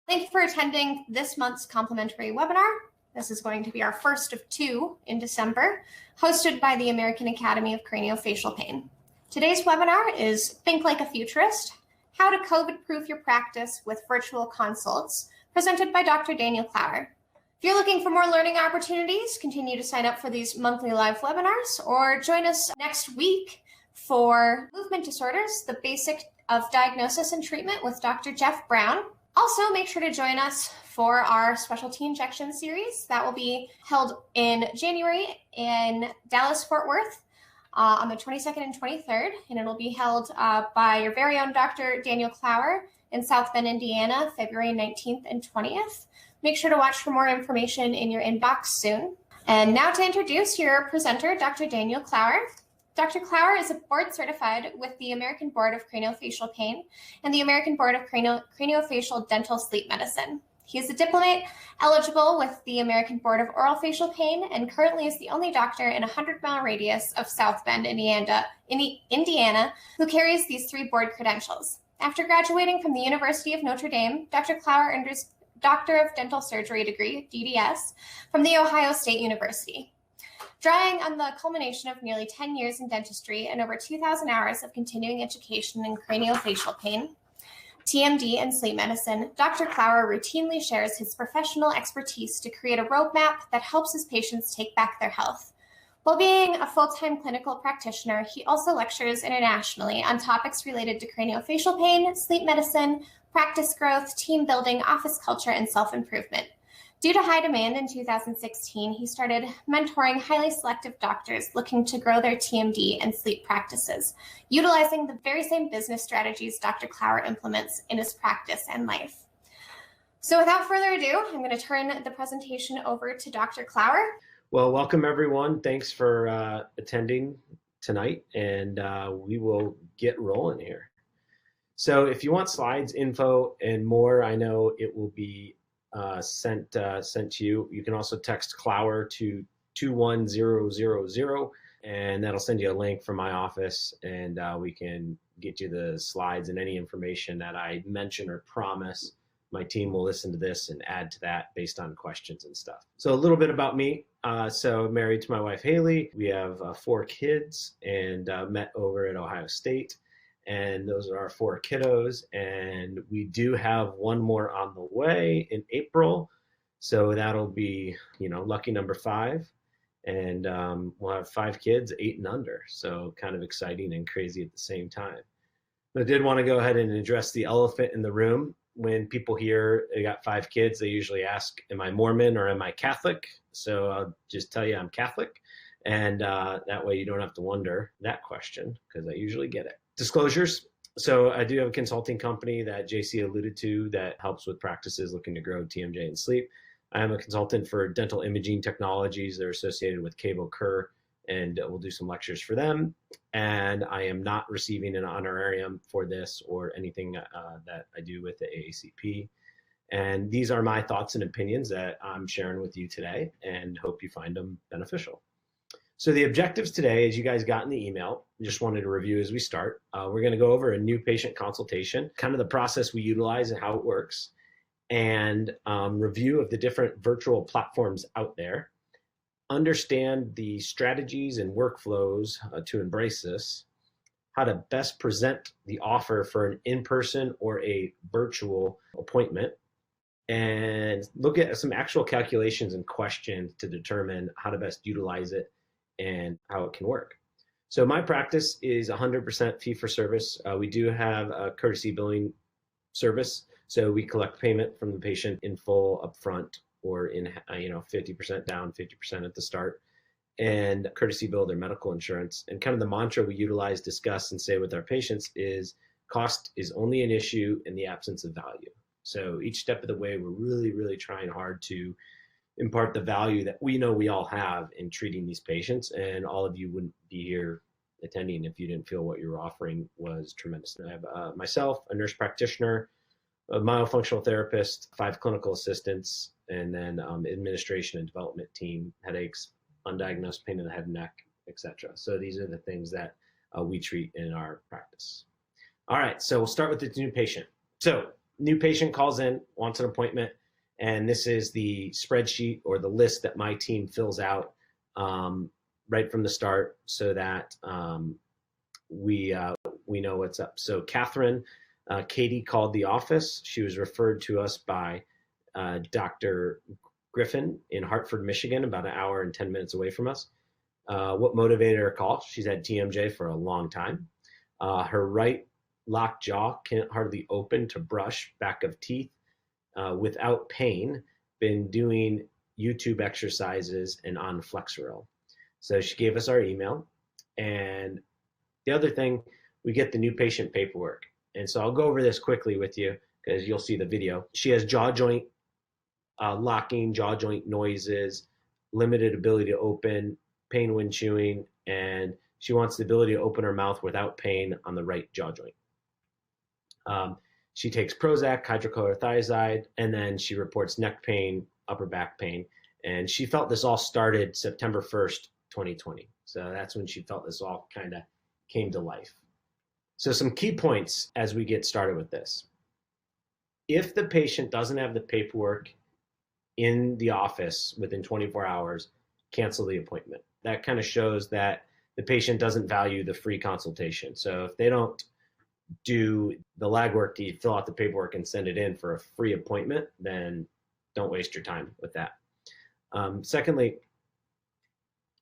Thank you for attending this month's complimentary webinar. This is going to be our first of 2 in December, hosted by the American Academy of Craniofacial Pain. Today's webinar is Think Like a Futurist, How to COVID-Proof Your Practice with Virtual Consults, presented by Dr. Daniel Klauer. If you're looking for more learning opportunities, continue to sign up for these monthly live webinars or join us next week for Movement Disorders, the Basic of Diagnosis and Treatment with Dr. Jeff Brown. Also, make sure to join us for our specialty injection series that will be held in January in Dallas, Fort Worth on the 22nd and 23rd, and it'll be held by your very own Dr. Daniel Klauer in South Bend, Indiana, February 19th and 20th. Make sure to watch for more information in your inbox soon. And now to introduce your presenter, Dr. Daniel Klauer. Dr. Klauer is board certified with the American Board of Craniofacial Pain and the American Board of Craniofacial Dental Sleep Medicine. He is a diplomate eligible with the American Board of Oral Facial Pain and currently is the only doctor in a 100-mile radius of South Bend, Indiana, who carries these 3 board credentials. After graduating from the University of Notre Dame, Dr. Klauer earned his Doctor of Dental Surgery degree, DDS, from The Ohio State University. Drawing on the culmination of nearly 10 years in dentistry and over 2,000 hours of continuing education in craniofacial pain, TMD, and sleep medicine, Dr. Klauer routinely shares his professional expertise to create a roadmap that helps his patients take back their health. While being a full-time clinical practitioner, he also lectures internationally on topics related to craniofacial pain, sleep medicine, practice growth, team building, office culture, and self-improvement. Due to high demand in 2016, he started mentoring highly selective doctors looking to grow their TMD and sleep practices, utilizing the very same business strategies Dr. Klauer implements in his practice and life. So without further ado, I'm going to turn the presentation over to Dr. Klauer. Well, welcome everyone. Thanks for attending tonight, and we will get rolling here. So if you want slides, info, and more, I know it will be sent to you. You can also text Klauer to 21000, and that'll send you a link from my office, and we can get you the slides and any information that I mention or promise. My team will listen to this and add to that based on questions and stuff. So a little bit about me. So married to my wife, Haley. We have 4 kids and met over at Ohio State. And those are our 4 kiddos. And we do have one more on the way in April. So that'll be, lucky number 5. And we'll have 5 kids, 8 and under. So kind of exciting and crazy at the same time. But I did want to go ahead and address the elephant in the room. When people hear they got 5 kids, they usually ask, am I Mormon or am I Catholic? So I'll just tell you I'm Catholic. And that way you don't have to wonder that question because I usually get it. Disclosures. So I do have a consulting company that JC alluded to that helps with practices looking to grow TMJ and sleep. I am a consultant for dental imaging technologies that are associated with Cable Kerr, and we'll do some lectures for them. And I am not receiving an honorarium for this or anything that I do with the AACP. And these are my thoughts and opinions that I'm sharing with you today and hope you find them beneficial. So the objectives today, as you guys got in the email, just wanted to review as we start. We're going to go over a new patient consultation, kind of the process we utilize and how it works, and review of the different virtual platforms out there, understand the strategies and workflows to embrace this, how to best present the offer for an in-person or a virtual appointment, and look at some actual calculations and questions to determine how to best utilize it and how it can work. So my practice is 100% fee for service. We do have a courtesy billing service. So we collect payment from the patient in full upfront or in 50% down, 50% at the start, and courtesy bill their medical insurance. And kind of the mantra we utilize, discuss, and say with our patients is cost is only an issue in the absence of value. So each step of the way, we're really, really trying hard to impart the value that we know we all have in treating these patients, and all of you wouldn't be here attending if you didn't feel what you were offering was tremendous. And I have myself, a nurse practitioner, a myofunctional therapist, 5 clinical assistants, and then administration and development team, headaches, undiagnosed pain in the head and neck, etc. So these are the things that we treat in our practice. All right, so we'll start with the new patient. So new patient calls in, wants an appointment, and this is the spreadsheet or the list that my team fills out right from the start so that we know what's up. So Catherine, Katie called the office. She was referred to us by Dr. Griffin in Hartford, Michigan, about an hour and 10 minutes away from us. What motivated her call? She's had TMJ for a long time. Her right locked jaw can't hardly open to brush, back of teeth without pain, been doing YouTube exercises and on Flexeril. So she gave us our email. And the other thing, we get the new patient paperwork. And so I'll go over this quickly with you because you'll see the video. She has jaw joint locking, jaw joint noises, limited ability to open, pain when chewing, and she wants the ability to open her mouth without pain on the right jaw joint. She takes Prozac, hydrochlorothiazide, and then she reports neck pain, upper back pain. And she felt this all started September 1st, 2020. So that's when she felt this all kind of came to life. So some key points as we get started with this. If the patient doesn't have the paperwork in the office within 24 hours, cancel the appointment. That kind of shows that the patient doesn't value the free consultation. So if they don't do the legwork to fill out the paperwork and send it in for a free appointment, then don't waste your time with that. Secondly,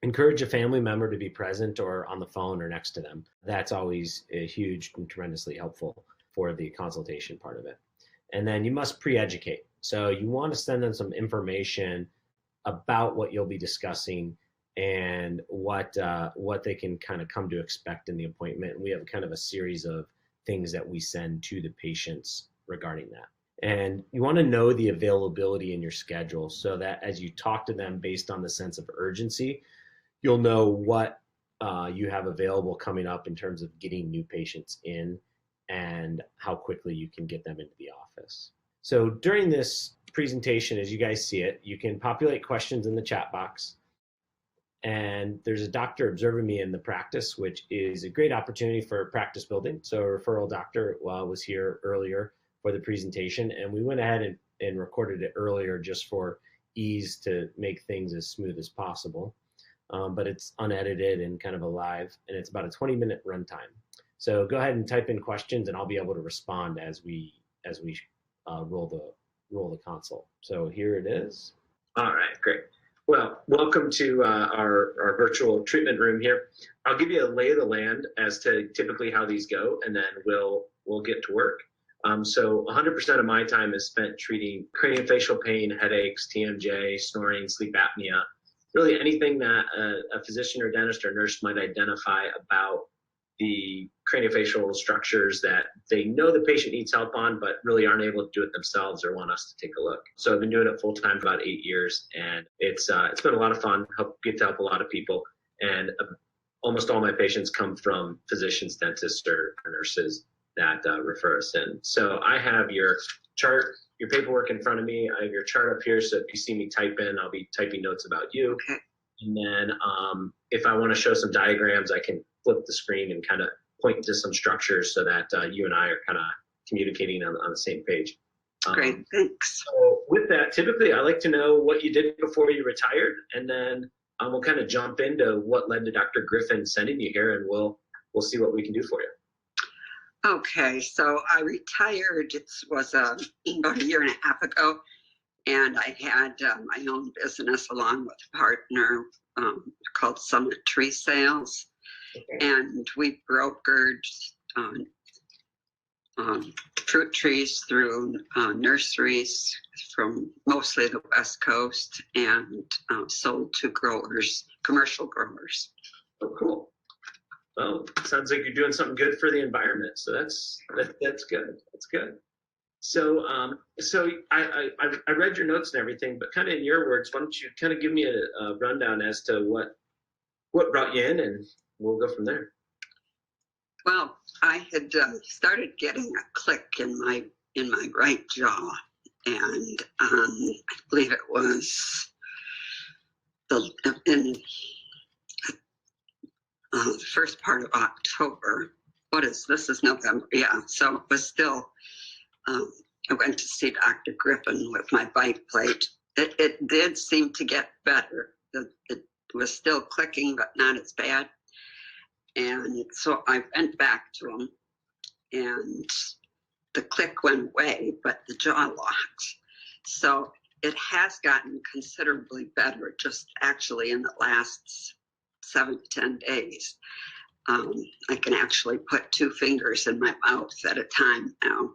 encourage a family member to be present or on the phone or next to them. That's always a huge and tremendously helpful for the consultation part of it. And then you must pre-educate. So you want to send them some information about what you'll be discussing and what they can kind of come to expect in the appointment. We have kind of a series of things that we send to the patients regarding that. And you want to know the availability in your schedule so that as you talk to them based on the sense of urgency, you'll know what you have available coming up in terms of getting new patients in and how quickly you can get them into the office. So during this presentation, as you guys see it, you can populate questions in the chat box. And there's a doctor observing me in the practice, which is a great opportunity for practice building. So a referral doctor was here earlier for the presentation, and we went ahead and recorded it earlier just for ease to make things as smooth as possible. But it's unedited and kind of a live, and it's about a 20-minute runtime. So go ahead and type in questions, and I'll be able to respond as we roll the console. So here it is. All right, great. Well, welcome to our virtual treatment room here. I'll give you a lay of the land as to typically how these go, and then we'll get to work. So 100% of my time is spent treating craniofacial pain, headaches, TMJ, snoring, sleep apnea, really anything that a physician or dentist or nurse might identify about the craniofacial structures that they know the patient needs help on, but really aren't able to do it themselves or want us to take a look. So I've been doing it full time for about 8 years, and it's been a lot of fun. Get to help a lot of people, and almost all my patients come from physicians, dentists, or nurses that refer us in. So I have your chart, your paperwork in front of me. I have your chart up here, so if you see me type in, I'll be typing notes about you. Okay. And then if I want to show some diagrams, I can flip the screen and kind of point to some structures so that you and I are kind of communicating on the same page. Great, thanks. So with that, typically I like to know what you did before you retired, and then we'll kind of jump into what led to Dr. Griffin sending you here, and we'll see what we can do for you. Okay, so I retired, it was about a year and a half ago, and I had my own business along with a partner called Summit Tree Sales. Okay. And we brokered fruit trees through nurseries from mostly the West Coast, and sold to growers, commercial growers. Oh, cool. Well, sounds like you're doing something good for the environment. So that's good. That's good. So I read your notes and everything, but kind of in your words, why don't you kind of give me a rundown as to what brought you in, and we'll go from there. Well, I had started getting a click in my right jaw, and I believe it was in the first part of October. This is November, yeah. So it was still I went to see Dr. Griffin with my bite plate. It did seem to get better. It was still clicking, but not as bad. And so I went back to him, and the click went away, but the jaw locked. So it has gotten considerably better, just actually in the last 7 to 10 days. I can actually put 2 fingers in my mouth at a time now,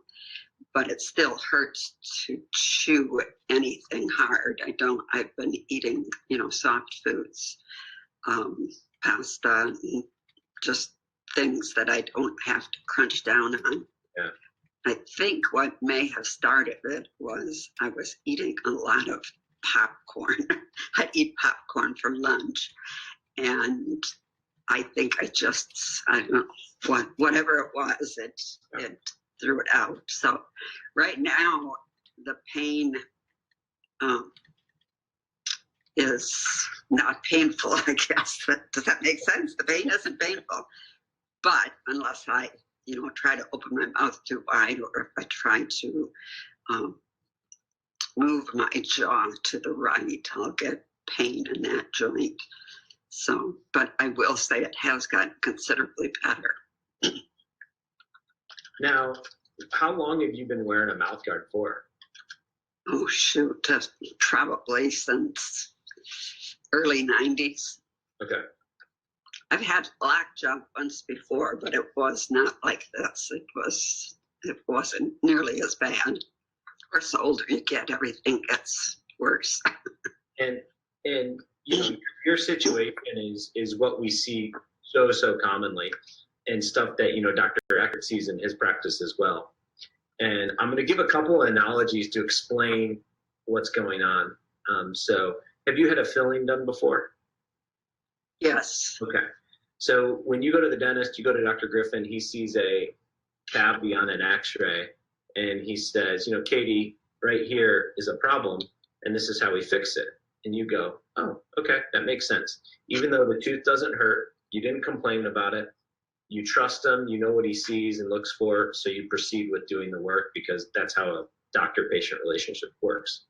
but it still hurts to chew anything hard. I've been eating, soft foods, pasta, and just things that I don't have to crunch down on. Yeah. I think what may have started it was I was eating a lot of popcorn. I eat popcorn for lunch, and I think I don't know, whatever it was, it threw it out. So right now, the pain is not painful, I guess. Does that make sense? The pain isn't painful. But unless I, try to open my mouth too wide, or if I try to move my jaw to the right, I'll get pain in that joint. So, but I will say it has gotten considerably better. Now, how long have you been wearing a mouth guard for? Oh, shoot, probably since early 90s. Okay. I've had lockjaw once before, but it was not like this. It wasn't nearly as bad. Of course, the older you get, everything gets worse. And your situation is what we see so commonly, and stuff that Dr. Eckert sees in his practice as well. And I'm going to give a couple of analogies to explain what's going on. So, have you had a filling done before? Yes. Okay. So when you go to the dentist, you go to Dr. Griffin, he sees a cavity on an x-ray, and he says, Katie, right here is a problem, and this is how we fix it. And you go, oh, okay, that makes sense. Even though the tooth doesn't hurt, you didn't complain about it, you trust him, you know what he sees and looks for, so you proceed with doing the work, because that's how a doctor-patient relationship works.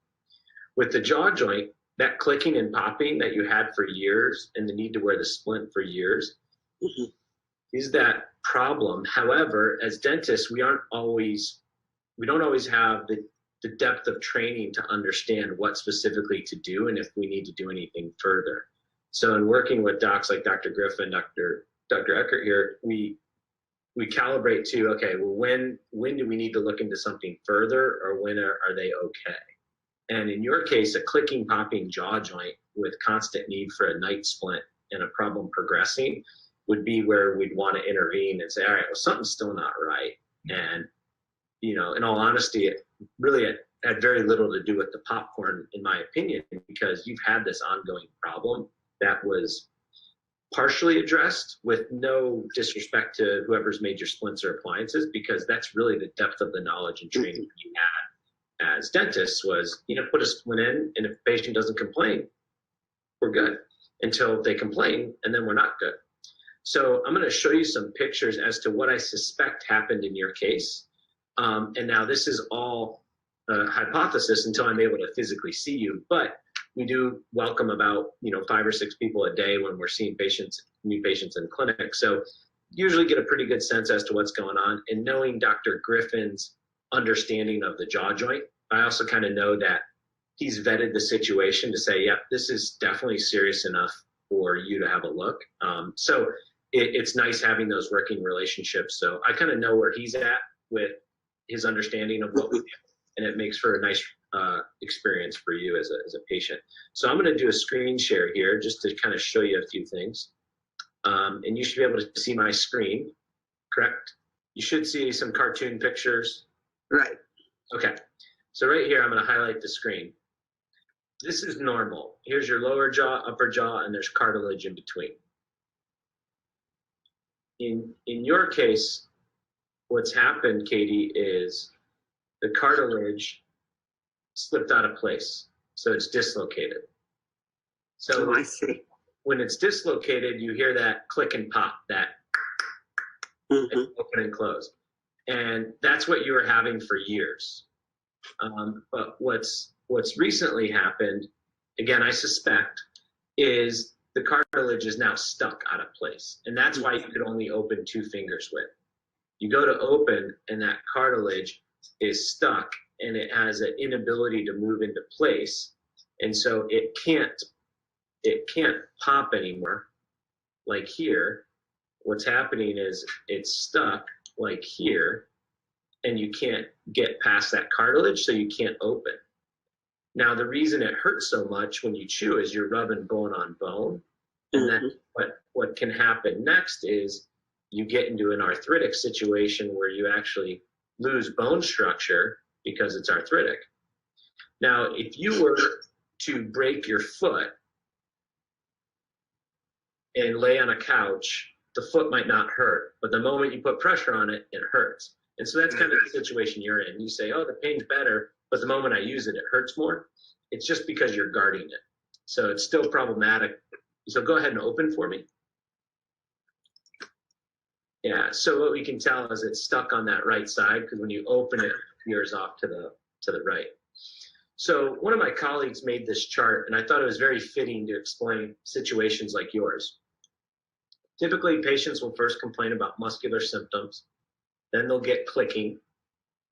With the jaw joint, that clicking and popping that you had for years, and the need to wear the splint for years, is that problem. However, as dentists, we don't always have the depth of training to understand what specifically to do and if we need to do anything further. So in working with docs like Dr. Griffin, Dr. Eckert here, we calibrate to, okay, well, when do we need to look into something further, or when are they okay? And in your case, a clicking, popping jaw joint with constant need for a night splint and a problem progressing would be where we'd want to intervene and say, all right, well, something's still not right. And, in all honesty, it really had very little to do with the popcorn, in my opinion, because you've had this ongoing problem that was partially addressed, with no disrespect to whoever's made your splints or appliances, because that's really the depth of the knowledge and training you had as dentists was, put a splint in, and if the patient doesn't complain, we're good, until they complain, and then we're not good. So I'm going to show you some pictures as to what I suspect happened in your case. And now this is all a hypothesis until I'm able to physically see you, but we do welcome about 5 or 6 people a day when we're seeing new patients in clinic. So usually get a pretty good sense as to what's going on. And knowing Dr. Griffin's understanding of the jaw joint, I also kind of know that he's vetted the situation to say, yeah, this is definitely serious enough for you to have a look. So it's nice having those working relationships. So I kind of know where he's at with his understanding of what we do, and it makes for a nice experience for you as a patient. So I'm going to do a screen share here just to kind of show you a few things. And you should be able to see my screen, correct? You should see some cartoon pictures. Right. Okay. So right here, I'm going to highlight the screen. This is normal. Here's your lower jaw, upper jaw, and there's cartilage in between. In your case, what's happened, Katie, is the cartilage slipped out of place, so it's dislocated. So I see. When it's dislocated, you hear that click and pop, that open and close. And that's what you were having for years. But what's recently happened, again, I suspect, is the cartilage is now stuck out of place. And that's why you could only open 2 fingers with. You go to open and that cartilage is stuck and it has an inability to move into place. And so it can't pop anymore like here. What's happening is it's stuck like here and you can't get past that cartilage, so you can't open. Now, the reason it hurts so much when you chew is you're rubbing bone on bone. And then what can happen next is you get into an arthritic situation where you actually lose bone structure because it's arthritic. Now, if you were to break your foot and lay on a couch, the foot might not hurt, but the moment you put pressure on it, it hurts. And so that's kind of the situation you're in. You say, oh, the pain's better, but the moment I use it, it hurts more. It's just because you're guarding it. So it's still problematic. So go ahead and open for me. Yeah, so what we can tell is it's stuck on that right side because when you open it, it veers off to the right. So one of my colleagues made this chart, and I thought it was very fitting to explain situations like yours. Typically, patients will first complain about muscular symptoms, then they'll get clicking,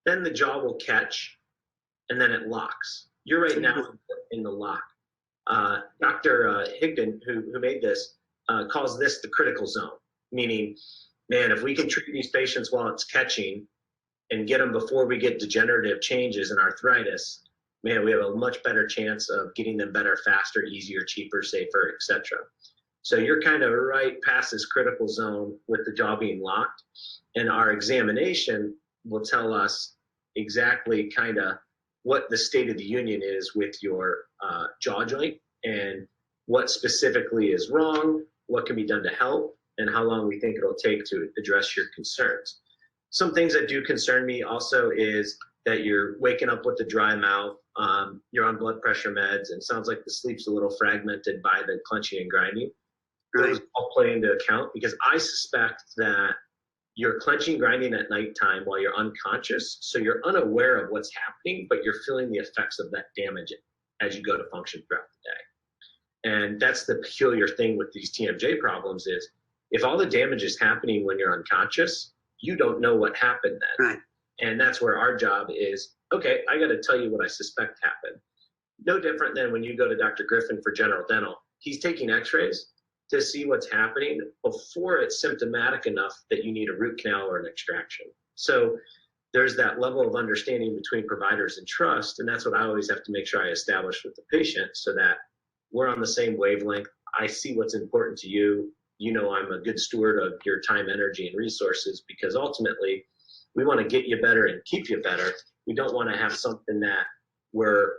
then the jaw will catch, and then it locks. You're right now in the lock. Dr. Higdon, who made this, calls this the critical zone, meaning, man, if we can treat these patients while it's catching and get them before we get degenerative changes and arthritis, man, we have a much better chance of getting them better, faster, easier, cheaper, safer, etc. So you're kind of right past this critical zone with the jaw being locked, and our examination will tell us exactly kind of what the state of the union is with your jaw joint and what specifically is wrong, what can be done to help, and how long we think it'll take to address your concerns. Some things that do concern me also is that you're waking up with a dry mouth, you're on blood pressure meds, and it sounds like the sleep's a little fragmented by the clenching and grinding. Those all play into account because I suspect that you're clenching, grinding at nighttime while you're unconscious, so you're unaware of what's happening, but you're feeling the effects of that damage as you go to function throughout the day. And that's the peculiar thing with these TMJ problems is if all the damage is happening when you're unconscious, you don't know what happened then. Right. And that's where our job is, okay, I got to tell you what I suspect happened. No different than when you go to Dr. Griffin for general dental. He's taking x-rays to see what's happening before it's symptomatic enough that you need a root canal or an extraction. So there's that level of understanding between providers and trust, and that's what I always have to make sure I establish with the patient so that we're on the same wavelength. I see what's important to you. You know I'm a good steward of your time, energy, and resources because ultimately we want to get you better and keep you better. We don't want to have something that we're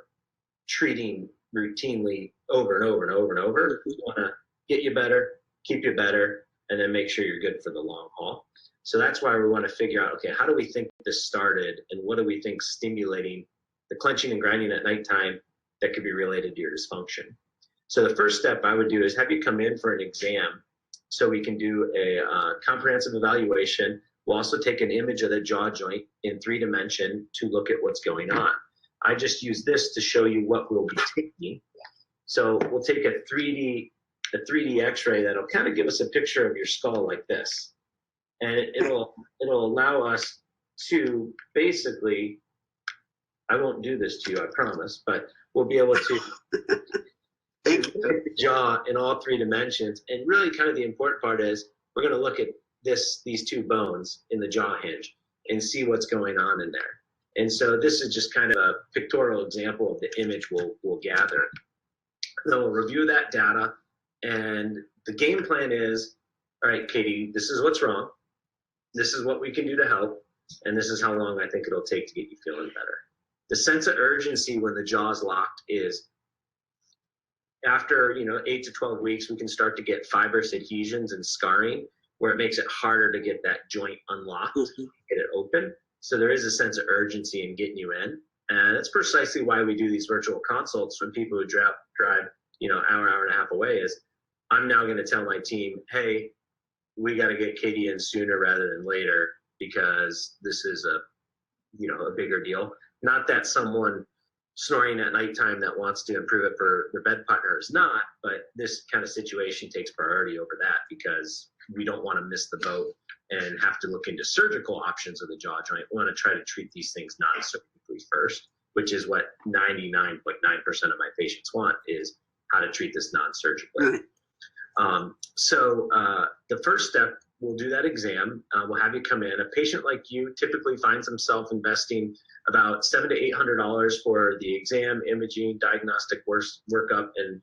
treating routinely over and over and over and over. We want to get you better, keep you better, and then make sure you're good for the long haul. So that's why we want to figure out, okay, how do we think this started and what do we think stimulating the clenching and grinding at nighttime that could be related to your dysfunction? So the first step I would do is have you come in for an exam so we can do a comprehensive evaluation. We'll also take an image of the jaw joint in 3D to look at what's going on. I just use this to show you what we'll be taking. So we'll take a 3D x-ray that'll kind of give us a picture of your skull like this. And it'll allow us to basically, I won't do this to you, I promise, but we'll be able to look at the jaw in all 3 dimensions. And really kind of the important part is we're going to look at these 2 bones in the jaw hinge and see what's going on in there. And so this is just kind of a pictorial example of the image we'll gather. Then we'll review that data. And the game plan is, all right, Katie, this is what's wrong. This is what we can do to help. And this is how long I think it'll take to get you feeling better. The sense of urgency when the jaw's locked is after 8 to 12 weeks, we can start to get fibrous adhesions and scarring where it makes it harder to get that joint unlocked, get it open. So there is a sense of urgency in getting you in. And that's precisely why we do these virtual consults from people who drive hour and a half away is I'm now going to tell my team, hey, we got to get Katie in sooner rather than later because this is a bigger deal. Not that someone snoring at nighttime that wants to improve it for their bed partner is not, but this kind of situation takes priority over that because we don't want to miss the boat and have to look into surgical options of the jaw joint. We want to try to treat these things non-surgically first, which is what 99.9% of my patients want, is how to treat this non-surgically. So the first step, we'll do that exam. We'll have you come in. A patient like you typically finds himself investing about $700 to $800 for the exam, imaging, diagnostic workup, and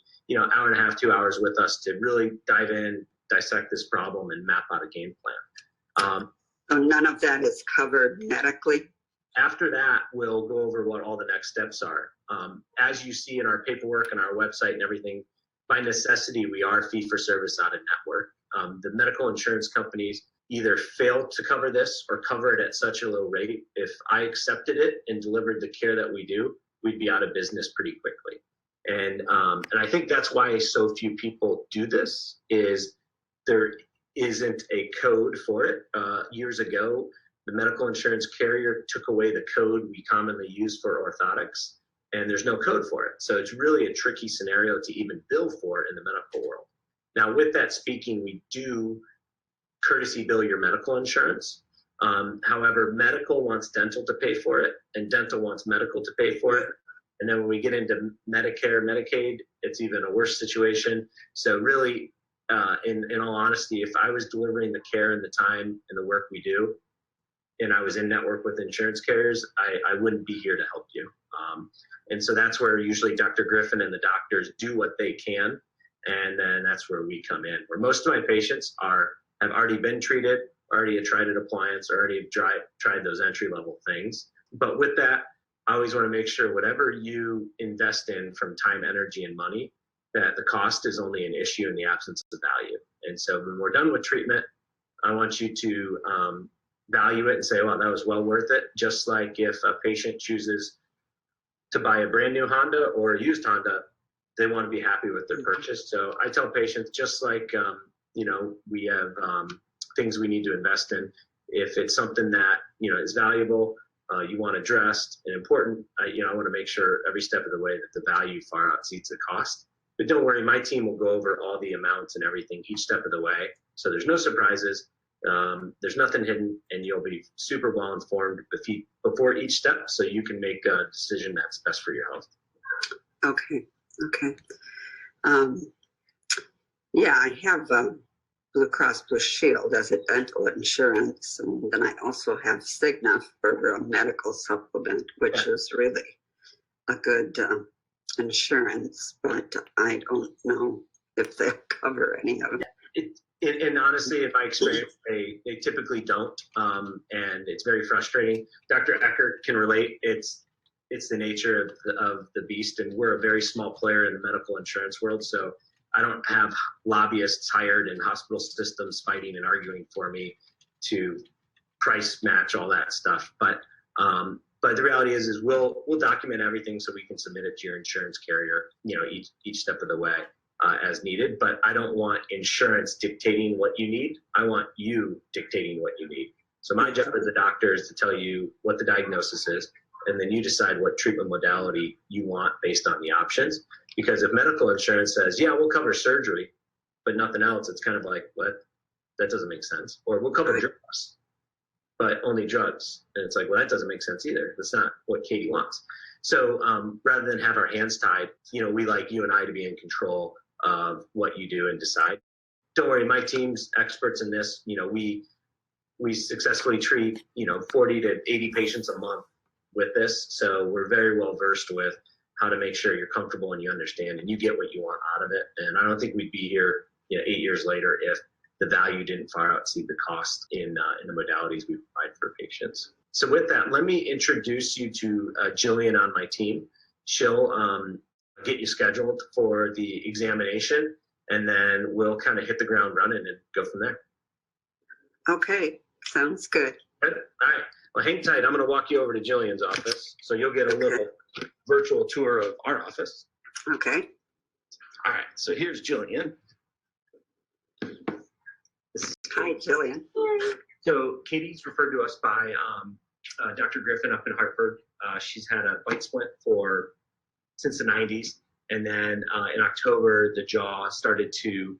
hour and a half, 2 hours with us to really dive in, dissect this problem, and map out a game plan. So none of that is covered medically? After that, we'll go over what all the next steps are. As you see in our paperwork and our website and everything, by necessity, we are fee-for-service out of network. The medical insurance companies either fail to cover this or cover it at such a low rate. If I accepted it and delivered the care that we do, we'd be out of business pretty quickly. And I think that's why so few people do this, is there isn't a code for it. Years ago, the medical insurance carrier took away the code we commonly use for orthotics, and there's no code for it. So it's really a tricky scenario to even bill for in the medical world. Now, with that speaking, we do courtesy bill your medical insurance. However, medical wants dental to pay for it, and dental wants medical to pay for it. And then when we get into Medicare, Medicaid, it's even a worse situation. So really, in all honesty, if I was delivering the care and the time and the work we do, and I was in network with insurance carriers, I wouldn't be here to help you. And so that's where usually Dr. Griffin and the doctors do what they can. And then that's where we come in, where most of my patients have already been treated, already have tried an appliance, already have tried those entry-level things. But with that, I always want to make sure whatever you invest in from time, energy, and money, that the cost is only an issue in the absence of value. And so when we're done with treatment, I want you to value it and say, well, that was well worth it. Just like if a patient chooses to buy a brand new Honda or a used Honda, they want to be happy with their purchase. So I tell patients, just like, we have things we need to invest in. If it's something that, is valuable, you want addressed and important, I want to make sure every step of the way that the value far exceeds the cost. But don't worry, my team will go over all the amounts and everything each step of the way. So there's no surprises. There's nothing hidden, and you'll be super well informed before each step, so you can make a decision that's best for your health. Okay. Yeah, I have Blue Cross Blue Shield as a dental insurance, and then I also have Cigna for a medical supplement, which is really a good insurance, but I don't know if they'll cover any of it. And honestly, in my experience, they typically don't, and it's very frustrating. Dr. Eckert can relate. It's the nature of the beast, and we're a very small player in the medical insurance world, so I don't have lobbyists hired in hospital systems fighting and arguing for me to price match all that stuff. But the reality is we'll document everything so we can submit it to your insurance carrier, each step of the way. As needed, but I don't want insurance dictating what you need. I want you dictating what you need. So my job as a doctor is to tell you what the diagnosis is, and then you decide what treatment modality you want based on the options. Because if medical insurance says, yeah, we'll cover surgery, but nothing else, it's kind of like, what? That doesn't make sense. Or we'll cover drugs, but only drugs. And it's like, well, that doesn't make sense either. That's not what Katie wants. So rather than have our hands tied, we like you and I to be in control of what you do and decide. Don't worry, my team's experts in this. We successfully treat 40 to 80 patients a month with this, so we're very well versed with how to make sure you're comfortable and you understand and you get what you want out of it. And I don't think we'd be here 8 years later if the value didn't far exceed the cost in the modalities we provide for patients. So with that, let me introduce you to Jillian on my team. She'll get you scheduled for the examination, and then we'll kind of hit the ground running and go from there. Okay, sounds good. All right. Well, hang tight. I'm going to walk you over to Jillian's office, so you'll get a little virtual tour of our office. Okay. All right. So here's Jillian. Hi, Jillian. So Katie's referred to us by Dr. Griffin up in Hartford. She's had a bite splint since the 90s. And then in October, the jaw started to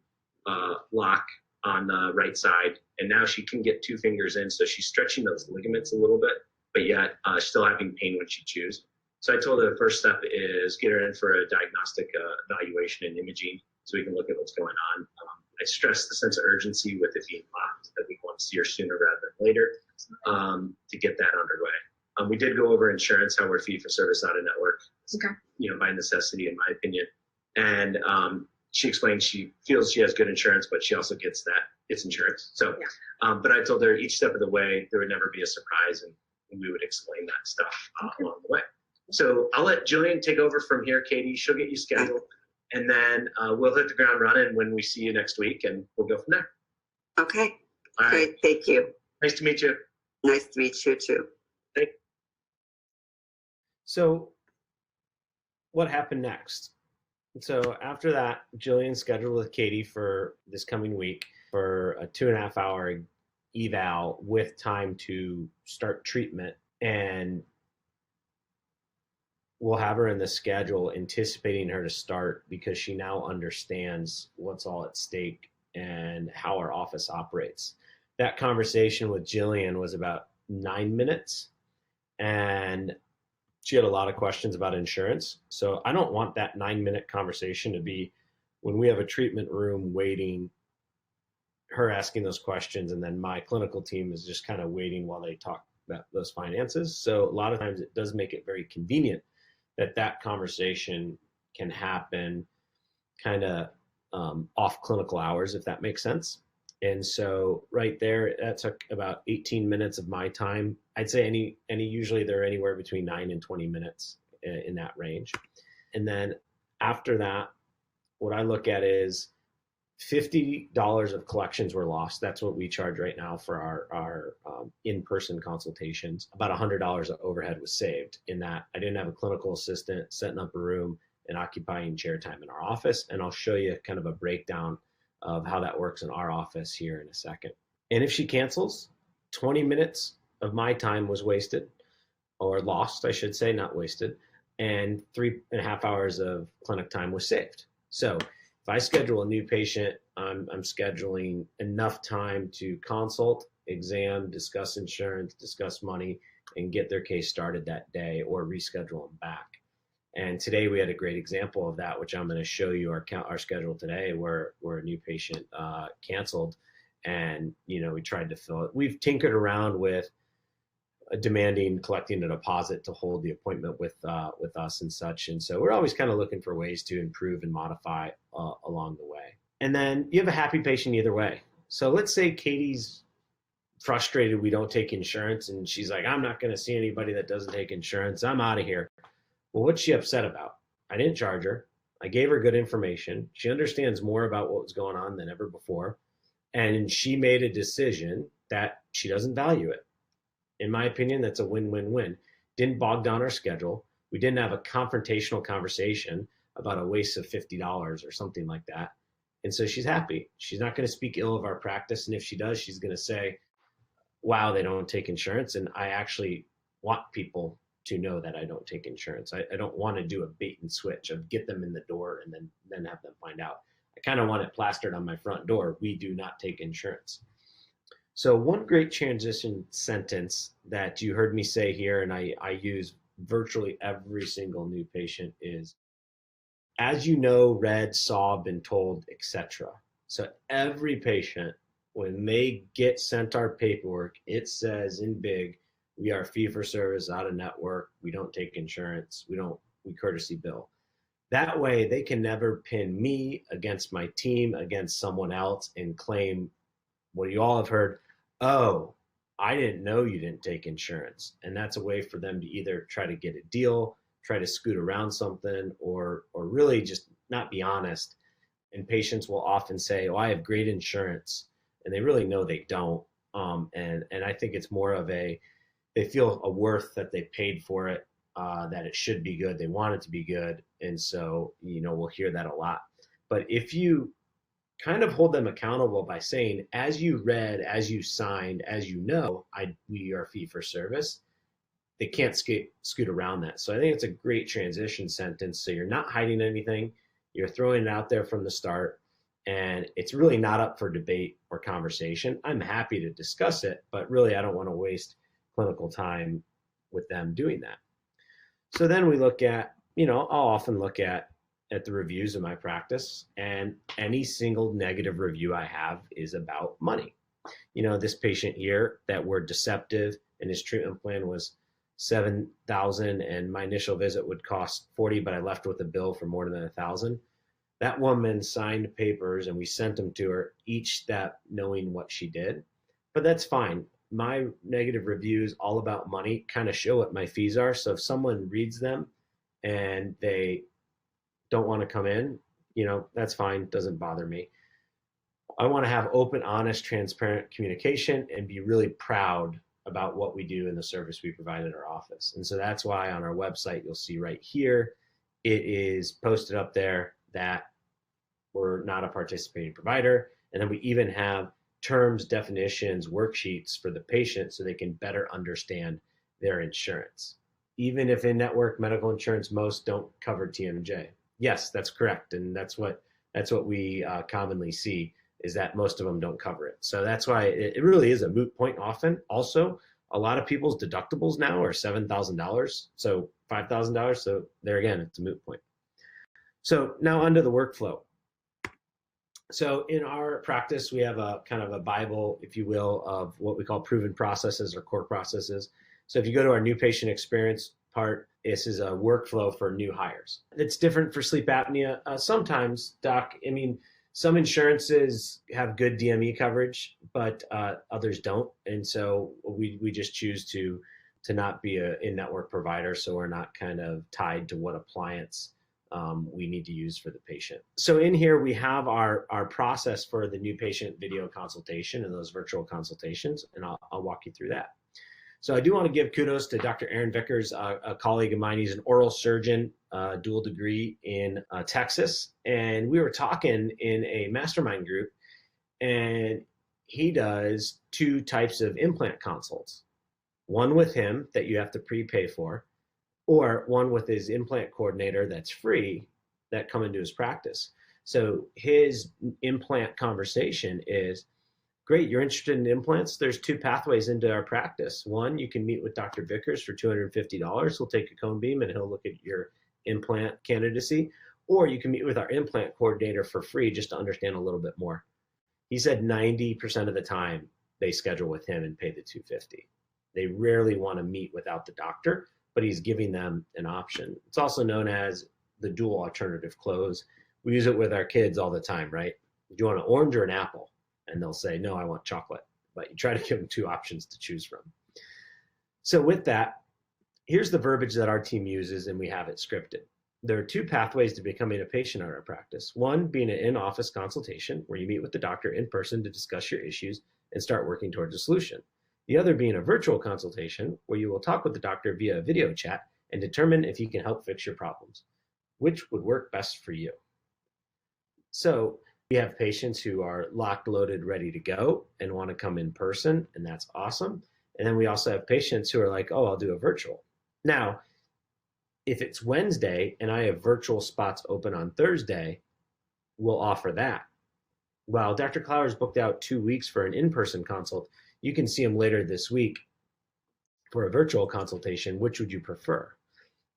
lock on the right side. And now she can get 2 fingers in. So she's stretching those ligaments a little bit, but yet still having pain when she chews. So I told her the first step is get her in for a diagnostic evaluation and imaging so we can look at what's going on. I stressed the sense of urgency with it being locked, that we want to see her sooner rather than later to get that underway. We did go over insurance, how we're fee for service out of network, by necessity, in my opinion. And she explained she feels she has good insurance, but she also gets that it's insurance. So, but I told her each step of the way, there would never be a surprise, and we would explain that stuff along the way. So I'll let Jillian take over from here, Katie. She'll get you scheduled, and then we'll hit the ground running when we see you next week, and we'll go from there. Okay. All Great. right. Thank you. Nice to meet you. Nice to meet you too. So what happened next? So after that, Jillian scheduled with Katie for this coming week for a 2.5 hour eval with time to start treatment. And we'll have her in the schedule anticipating her to start because she now understands what's all at stake and how our office operates. That conversation with Jillian was about 9 minutes, and she had a lot of questions about insurance. So I don't want that 9-minute conversation to be when we have a treatment room waiting, her asking those questions, and then my clinical team is just kind of waiting while they talk about those finances. So a lot of times it does make it very convenient that conversation can happen kind of off clinical hours, if that makes sense. And so right there, that took about 18 minutes of my time. I'd say usually they're anywhere between 9 and 20 minutes in that range. And then after that, what I look at is $50 of collections were lost. That's what we charge right now for our in-person consultations. About $100 of overhead was saved in that I didn't have a clinical assistant setting up a room and occupying chair time in our office. And I'll show you kind of a breakdown of how that works in our office here in a second. And if she cancels, 20 minutes of my time was wasted, or lost, I should say, not wasted, and 3.5 hours of clinic time was saved. So if I schedule a new patient, I'm scheduling enough time to consult, exam, discuss insurance, discuss money, and get their case started that day or reschedule them back. And today we had a great example of that, which I'm going to show you our schedule today, where a new patient canceled, and we tried to fill it. We've tinkered around with collecting a deposit to hold the appointment with us and such, and so we're always kind of looking for ways to improve and modify along the way. And then you have a happy patient either way. So let's say Katie's frustrated we don't take insurance, and she's like, I'm not going to see anybody that doesn't take insurance. I'm out of here. Well, what's she upset about? I didn't charge her. I gave her good information. She understands more about what was going on than ever before. And she made a decision that she doesn't value it. In my opinion, that's a win-win-win. Didn't bog down our schedule. We didn't have a confrontational conversation about a waste of $50 or something like that. And so she's happy. She's not going to speak ill of our practice. And if she does, she's going to say, wow, they don't take insurance. And I actually want people to know that I don't take insurance. I don't want to do a bait and switch of get them in the door and then have them find out. I kind of want it plastered on my front door. We do not take insurance. So one great transition sentence that you heard me say here, and I use virtually every single new patient, is, as you know, read, saw, been told, etc. So every patient, when they get sent our paperwork, it says in big, we are fee for service, out of network. We don't take insurance. We courtesy bill. That way they can never pin me against my team, against someone else, and claim what you all have heard. Oh, I didn't know you didn't take insurance. And that's a way for them to either try to get a deal, try to scoot around something, or really just not be honest. And patients will often say, oh, I have great insurance. And they really know they don't. And I think it's more of they feel a worth that they paid for it, that it should be good. They want it to be good. And so, we'll hear that a lot. But if you kind of hold them accountable by saying, as you read, as you signed, as you know, we are fee for service, they can't scoot around that. So I think it's a great transition sentence. So you're not hiding anything. You're throwing it out there from the start. And it's really not up for debate or conversation. I'm happy to discuss it, but really I don't want to waste clinical time with them doing that. So then we look at, I'll often look at the reviews of my practice, and any single negative review I have is about money. This patient here that were deceptive and his treatment plan was $7,000 and my initial visit would cost $40, but I left with a bill for more than $1,000. That woman signed papers and we sent them to her, each step knowing what she did. But that's fine. My negative reviews all about money kind of show what my fees are. So if someone reads them and they don't want to come in, that's fine. Doesn't bother me. I want to have open, honest, transparent communication and be really proud about what we do and the service we provide in our office. And so that's why on our website, you'll see right here, it is posted up there that we're not a participating provider. And then we even have terms, definitions, worksheets for the patient so they can better understand their insurance. Even if in-network medical insurance, most don't cover TMJ. Yes, that's correct. And that's what we commonly see, is that most of them don't cover it. So that's why it really is a moot point often. Also, a lot of people's deductibles now are $7,000, so $5,000. So there again, it's a moot point. So now onto the workflow. So in our practice, we have a kind of a Bible, if you will, of what we call proven processes or core processes. So if you go to our new patient experience part, this is a workflow for new hires. It's different for sleep apnea. Sometimes, Doc, some insurances have good DME coverage, but others don't. And so we just choose to not be an in-network provider, so we're not kind of tied to what appliance we need to use for the patient. So in here, we have our process for the new patient video consultation and those virtual consultations, and I'll walk you through that. So I do want to give kudos to Dr. Aaron Vickers, a colleague of mine. He's an oral surgeon, dual degree in Texas. And we were talking in a mastermind group, and he does 2 types of implant consults. One with him that you have to prepay for, or one with his implant coordinator that's free that come into his practice. So his implant conversation is, great, you're interested in implants? There's 2 pathways into our practice. One, you can meet with Dr. Vickers for $250. He'll take a cone beam and he'll look at your implant candidacy. Or you can meet with our implant coordinator for free just to understand a little bit more. He said 90% of the time they schedule with him and pay the $250. They rarely want to meet without the doctor, but he's giving them an option. It's also known as the dual alternative close. We use it with our kids all the time, right? Do you want an orange or an apple? And they'll say, no, I want chocolate. But you try to give them 2 options to choose from. So with that, here's the verbiage that our team uses, and we have it scripted. There are 2 pathways to becoming a patient in our practice. One being an in-office consultation, where you meet with the doctor in person to discuss your issues and start working towards a solution. The other being a virtual consultation, where you will talk with the doctor via a video chat and determine if he can help fix your problems. Which would work best for you? So we have patients who are locked, loaded, ready to go and want to come in person, and that's awesome. And then we also have patients who are like, oh, I'll do a virtual. Now, if it's Wednesday and I have virtual spots open on Thursday, we'll offer that. While Dr. Klauer's booked out 2 weeks for an in-person consult, you can see him later this week for a virtual consultation. Which would you prefer?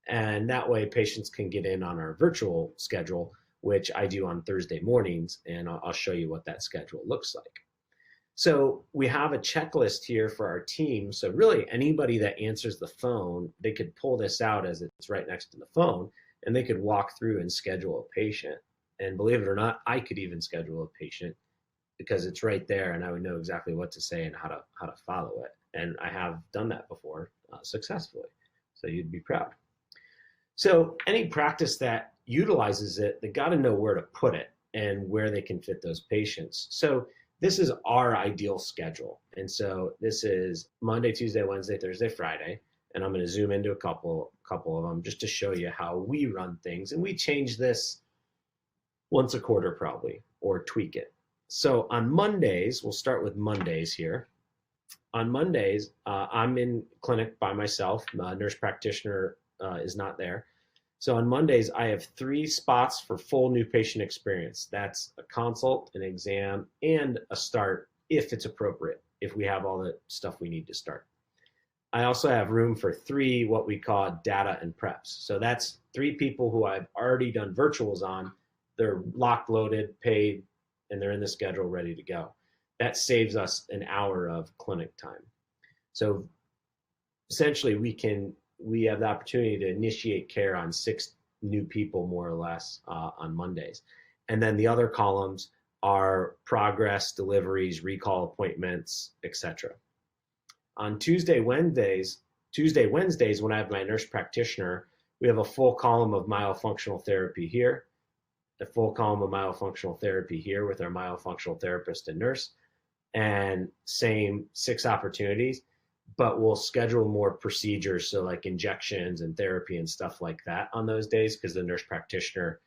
And that way patients can get in on our virtual schedule, which I do on Thursday mornings, and I'll show you what that schedule looks like. So we have a checklist here for our team. So really anybody that answers the phone, they could pull this out as it's right next to the phone, and they could walk through and schedule a patient. And believe it or not, I could even schedule a patient because it's right there and I would know exactly what to say and how to follow it. And I have done that before successfully. So you'd be proud. So any practice that utilizes it, they got to know where to put it and where they can fit those patients. So this is our ideal schedule. And so this is Monday, Tuesday, Wednesday, Thursday, Friday. And I'm going to zoom into a couple of them just to show you how we run things. And we change this once a quarter probably, or tweak it. So on Mondays, we'll start with Mondays here. On Mondays, I'm in clinic by myself. Nurse practitioner is not there. So on Mondays, I have 3 spots for full new patient experience. That's a consult, an exam, and a start if it's appropriate, if we have all the stuff we need to start. I also have room for 3 what we call data and preps. So that's 3 people who I've already done virtuals on. They're locked, loaded, paid, and they're in the schedule ready to go. That saves us an hour of clinic time. So essentially we have the opportunity to initiate care on 6 new people, more or less, on Mondays. And then the other columns are progress, deliveries, recall appointments, etc. On Tuesday, Wednesdays, when I have my nurse practitioner, we have a full column of myofunctional therapy here, a full column of myofunctional therapy here with our myofunctional therapist and nurse, and same 6 opportunities, but we'll schedule more procedures, so like injections and therapy and stuff like that on those days, because the nurse practitioner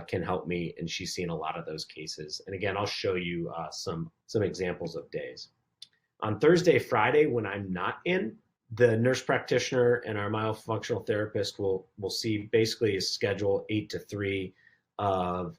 can help me, and she's seen a lot of those cases. And again, I'll show you some examples of days. On Thursday, Friday, when I'm not in, the nurse practitioner and our myofunctional therapist will see basically a schedule 8 to 3 of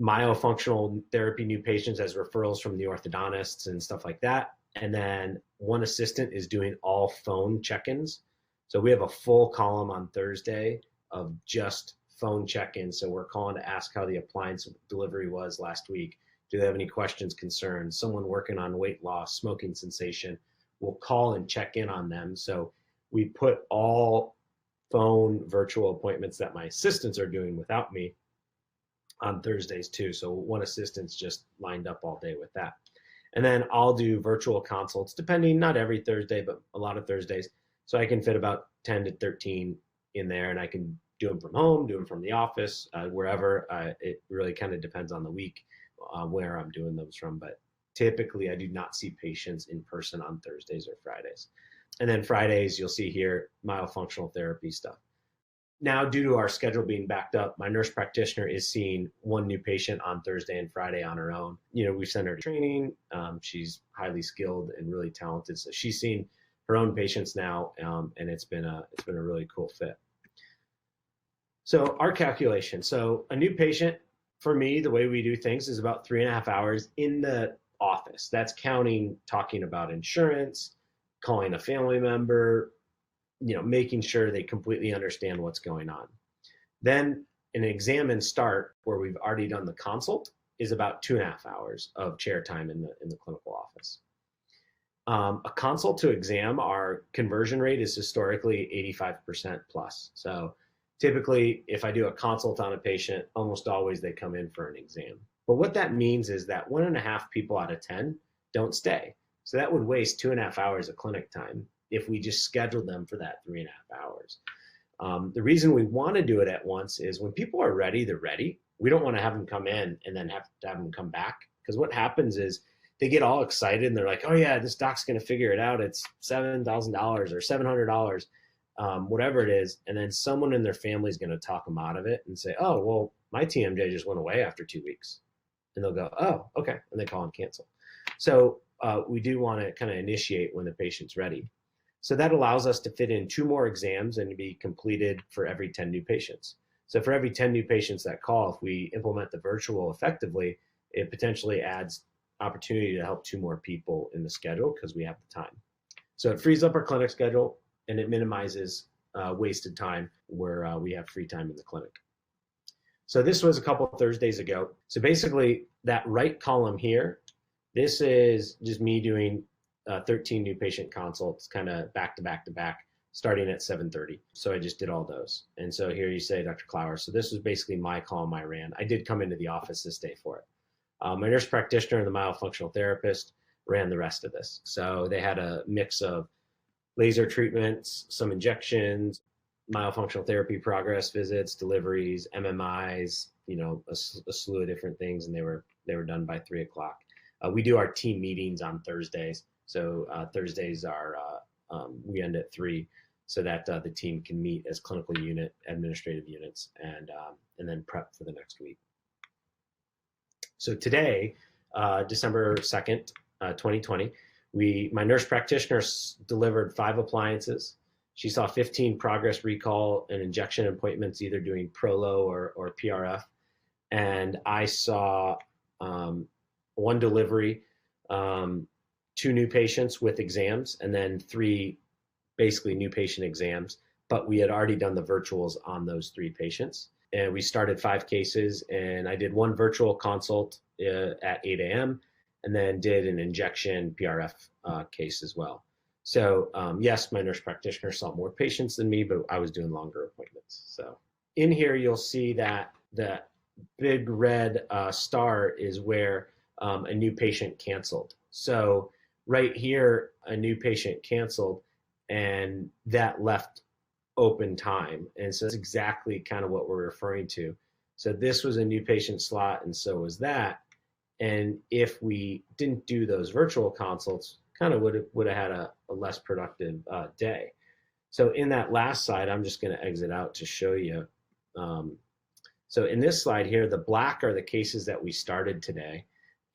myofunctional therapy new patients as referrals from the orthodontists and stuff like that. And then one assistant is doing all phone check-ins. So we have a full column on Thursday of just phone check-ins. So we're calling to ask how the appliance delivery was last week. Do they have any questions, concerns? Someone working on weight loss, smoking cessation, we'll call and check in on them. So we put all phone virtual appointments that my assistants are doing without me on Thursdays too. So one assistant's just lined up all day with that. And then I'll do virtual consults, depending, not every Thursday, but a lot of Thursdays. So I can fit about 10 to 13 in there, and I can do them from home, do them from the office, wherever. It really kind of depends on the week where I'm doing those from. But typically I do not see patients in person on Thursdays or Fridays. And then Fridays, you'll see here, myofunctional therapy stuff. Now, due to our schedule being backed up, my nurse practitioner is seeing 1 new patient on Thursday and Friday on her own. You know, we've sent her to training. She's highly skilled and really talented. So she's seen her own patients now, and it's been a really cool fit. So our calculation. So a new patient, for me, the way we do things is about 3.5 hours in the office. That's counting talking about insurance, calling a family member, you know, making sure they completely understand what's going on. Then an exam and start, where we've already done the consult, is about 2.5 hours of chair time in the clinical office. A consult to exam, our conversion rate is historically 85% plus. So typically, if I do a consult on a patient, almost always they come in for an exam. But what that means is that 1.5 people out of 10 don't stay. So that would waste 2.5 hours of clinic time if we just scheduled them for that 3.5 hours. The reason we want to do it at once is when people are ready, they're ready. We don't want to have them come in and then have to have them come back, because what happens is they get all excited and they're like, oh yeah, this doc's going to figure it out. It's $7,000 or $700, whatever it is. And then someone in their family is going to talk them out of it and say, oh, well, my TMJ just went away after 2 weeks. And they'll go, oh, okay. And they call and cancel. So we do want to kind of initiate when the patient's ready. So that allows us to fit in 2 more exams and to be completed for every 10 new patients. So for every 10 new patients that call, if we implement the virtual effectively, it potentially adds opportunity to help 2 more people in the schedule because we have the time. So it frees up our clinic schedule and it minimizes wasted time where we have free time in the clinic. So this was a couple of Thursdays ago. So basically that right column here, this is just me doing 13 new patient consults, kind of back to back to back, starting at 7:30. So I just did all those. And so here you say, Dr. Klauer. So this was basically my column I ran. I did come into the office this day for it. My nurse practitioner and the myofunctional therapist ran the rest of this. So they had a mix of laser treatments, some injections, myofunctional therapy progress visits, deliveries, MMIs, you know, a slew of different things. And they were done by 3 o'clock. We do our team meetings on Thursdays. So Thursdays are, we end at 3 so that the team can meet as clinical unit, administrative units, and then prep for the next week. So today, December 2nd, 2020, My nurse practitioner delivered 5 appliances. She saw 15 progress recall and injection appointments, either doing Prolo or PRF. And I saw 1 delivery, 2 new patients with exams, and then 3 basically new patient exams. But we had already done the virtuals on those 3 patients. And we started 5 cases, and I did 1 virtual consult at 8 a.m. and then did an injection PRF case as well. So yes, my nurse practitioner saw more patients than me, but I was doing longer appointments. So in here, you'll see that the big red star is where a new patient canceled. So right here, a new patient canceled, and that left open time. And so that's exactly kind of what we're referring to. So this was a new patient slot, and so was that. And if we didn't do those virtual consults, kind of would have had a less productive day. So in that last slide, I'm just going to exit out to show you. So in this slide here, the black are the cases that we started today.